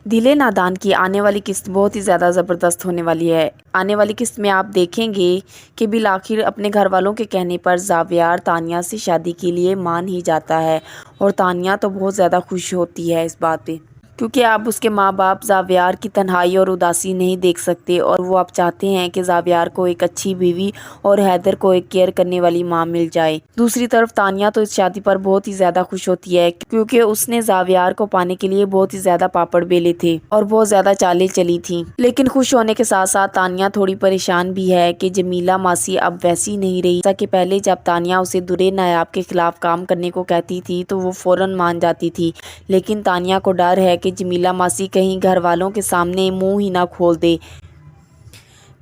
دل نادان کی آنے والی قسط بہت ہی زیادہ زبردست ہونے والی ہے۔ آنے والی قسط میں آپ دیکھیں گے کہ بالآخر اپنے گھر والوں کے کہنے پر زاویار تانیہ سے شادی کے لیے مان ہی جاتا ہے، اور تانیہ تو بہت زیادہ خوش ہوتی ہے اس بات پہ، کیونکہ اب اس کے ماں باپ زاویار کی تنہائی اور اداسی نہیں دیکھ سکتے، اور وہ اب چاہتے ہیں کہ زاویار کو ایک اچھی بیوی اور حیدر کو ایک کیئر کرنے والی ماں مل جائے۔ دوسری طرف تانیہ تو اس شادی پر بہت ہی زیادہ خوش ہوتی ہے، کیونکہ اس نے زاویار کو پانے کے لیے بہت ہی زیادہ پاپڑ بیلے تھے اور بہت زیادہ چالیں چلی تھیں۔ لیکن خوش ہونے کے ساتھ ساتھ تانیہ تھوڑی پریشان بھی ہے کہ جمیلہ ماسی اب ویسی نہیں رہی جیسا کہ پہلے جب تانیہ اسے درِ نایاب کے خلاف کام کرنے کو کہتی تھی تو وہ فوراً مان جاتی تھی، لیکن تانیہ کو ڈر ہے کہ جمیلہ ماسی کہیں گھر والوں کے سامنے منہ ہی نہ کھول دے،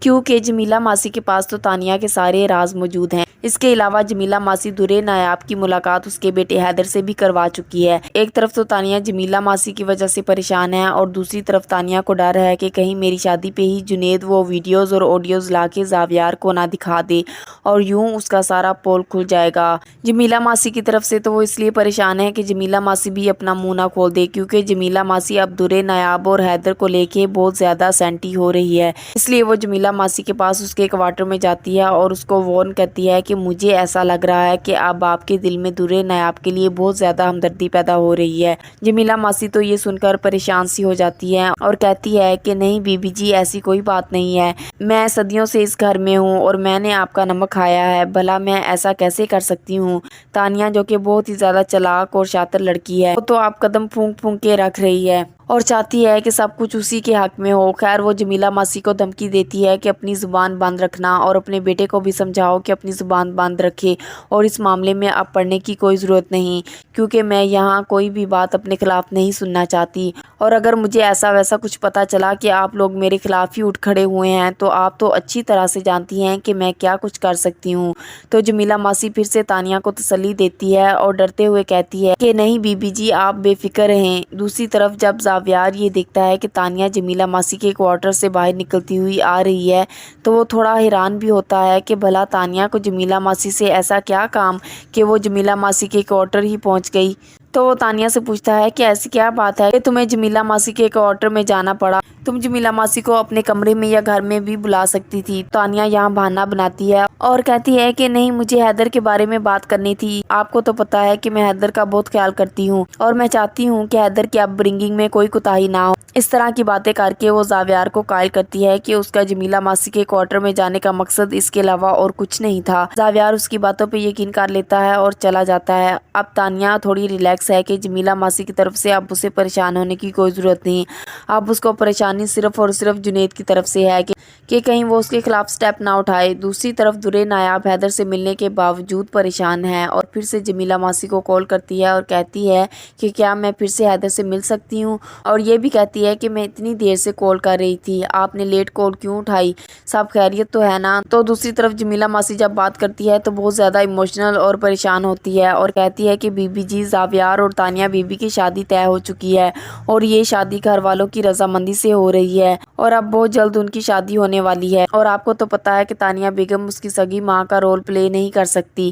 کیونکہ جمیلہ ماسی کے پاس تو تانیہ کے سارے راز موجود ہیں۔ اس کے علاوہ جمیلہ ماسی درِ نایاب کی ملاقات اس کے بیٹے حیدر سے بھی کروا چکی ہے۔ ایک طرف تو تانیہ جمیلہ ماسی کی وجہ سے پریشان ہے، اور دوسری طرف تانیہ کو ڈر ہے کہ کہیں میری شادی پہ ہی جنید وہ ویڈیوز اور آڈیوز لا کے زاویار کو نہ دکھا دے، اور یوں اس کا سارا پول کھل جائے گا۔ جمیلہ ماسی کی طرف سے تو وہ اس لیے پریشان ہے کہ جمیلہ ماسی بھی اپنا منہ نہ کھول دے، کیونکہ جمیلہ ماسی اب درِ نایاب اور حیدر کو لے کے بہت زیادہ سینٹی ہو رہی ہے۔ اس لیے وہ جمیلہ ماسی کے پاس اس کے کوارٹر میں جاتی ہے اور اس کو وارن کرتی ہے کہ مجھے ایسا لگ رہا ہے کہ اب آپ کے دل میں درِ نایاب کے لیے بہت زیادہ ہمدردی پیدا ہو رہی ہے۔ جمیلہ ماسی تو یہ سن کر پریشان سی ہو جاتی ہے اور کہتی ہے کہ نہیں بی بی جی، ایسی کوئی بات نہیں ہے، میں صدیوں سے اس گھر میں ہوں اور میں نے آپ کا نمک کھایا ہے، بھلا میں ایسا کیسے کر سکتی ہوں۔ تانیہ جو کہ بہت ہی زیادہ چالاک اور شاطر لڑکی ہے، وہ تو آپ قدم پھونک پھونک کے رکھ رہی ہے اور چاہتی ہے کہ سب کچھ اسی کے حق میں ہو۔ خیر وہ جمیلہ ماسی کو دھمکی دیتی ہے کہ اپنی زبان بند رکھنا، اور اپنے بیٹے کو بھی سمجھاؤ کہ اپنی زبان بند رکھے، اور اس معاملے میں اب پڑھنے کی کوئی ضرورت نہیں، کیونکہ میں یہاں کوئی بھی بات اپنے خلاف نہیں سننا چاہتی، اور اگر مجھے ایسا ویسا کچھ پتا چلا کہ آپ لوگ میرے خلاف ہی اٹھ کھڑے ہوئے ہیں تو آپ تو اچھی طرح سے جانتی ہیں کہ میں کیا کچھ کر سکتی ہوں۔ تو جمیلہ ماسی پھر سے تانیہ کو تسلی دیتی ہے اور ڈرتے ہوئے کہتی ہے کہ نہیں بی بی جی، آپ بے فکر رہیں۔ دوسری طرف جب زاویار یہ دیکھتا ہے کہ تانیہ جمیلہ ماسی کے کوارٹر سے باہر نکلتی ہوئی آ رہی ہے تو وہ تھوڑا حیران بھی ہوتا ہے کہ بھلا تانیہ کو جمیلہ ماسی سے ایسا کیا کام کہ وہ جمیلہ ماسی کے کوارٹر ہی پہنچ گئی۔ تو وہ تانیہ سے پوچھتا ہے کہ ایسی کیا بات ہے کہ تمہیں جمیلہ ماسی کے کوارٹر میں جانا پڑا، تم جمیلہ ماسی کو اپنے کمرے میں یا گھر میں بھی بلا سکتی تھی۔ تانیہ یہاں بہانہ بناتی ہے اور کہتی ہے کہ نہیں، مجھے حیدر کے بارے میں بات کرنی تھی، آپ کو تو پتا ہے کہ میں حیدر کا بہت خیال کرتی ہوں اور میں چاہتی ہوں کہ حیدر کی اپ برنگنگ میں کوئی کوتاہی نہ ہو۔ اس طرح کی باتیں کر کے وہ زاویار کو قائل کرتی ہے کہ اس کا جمیلہ ماسی کے کوارٹر میں جانے کا مقصد اس کے علاوہ اور کچھ نہیں تھا۔ زاویار اس کی باتوں پہ یقین کر لیتا ہے اور چلا جاتا ہے۔ اب تانیہ تھوڑی ریلیکس ہے کہ جمیلہ ماسی کی طرف سے اب اسے پریشان ہونے کی کوئی ضرورت نہیں، اب اس کو پریشانی صرف اور صرف جنید کی طرف سے ہے کہ کہیں وہ اس کے خلاف سٹیپ نہ اٹھائے۔ دوسری طرف درِ نایاب حیدر سے ملنے کے باوجود پریشان ہے اور پھر سے جمیلہ ماسی کو کال کرتی ہے اور کہتی ہے کہ کیا میں پھر سے حیدر سے مل سکتی ہوں، اور یہ بھی کہتی ہے کہ میں اتنی دیر سے کال کر رہی تھی، آپ نے لیٹ کال کیوں اٹھائی، سب خیریت تو ہے نا۔ تو دوسری طرف جمیلہ ماسی جب بات کرتی ہے تو بہت زیادہ ایموشنل اور پریشان ہوتی ہے اور کہتی ہے کہ بی بی جی، زاویار اور تانیہ بی بی کی شادی طے ہو چکی ہے اور یہ شادی گھر والوں کی رضامندی سے ہو رہی ہے، اور اب بہت جلد ان کی شادی ہونے والی ہے، اور آپ کو تو پتا ہے کہ تانیہ بیگم اس کی سگی ماں کا رول پلے نہیں کر سکتی،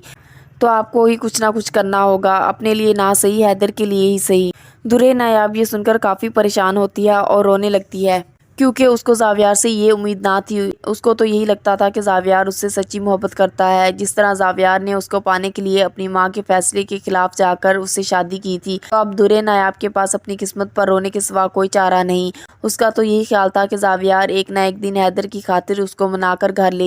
تو آپ کو ہی کچھ نہ کچھ کرنا ہوگا، اپنے لیے نہ صحیح حیدر کے لیے ہی صحیح۔ درِ نایاب یہ سن کر کافی پریشان ہوتی ہے اور رونے لگتی ہے، کیونکہ اس کو زاویار سے یہ امید نہ تھی، اس کو تو یہی لگتا تھا کہ زاویار اس سے سچی محبت کرتا ہے، جس طرح زاویار نے اس کو پانے کے لیے اپنی ماں کے فیصلے کے خلاف جا کر اس سے شادی کی تھی۔ تو اب درِ نایاب کے پاس اپنی قسمت پر رونے کے سوا کوئی چارہ نہیں، اس کا تو یہی خیال تھا کہ زاویار ایک نہ ایک دن حیدر کی خاطر اس کو منا کر گھر لے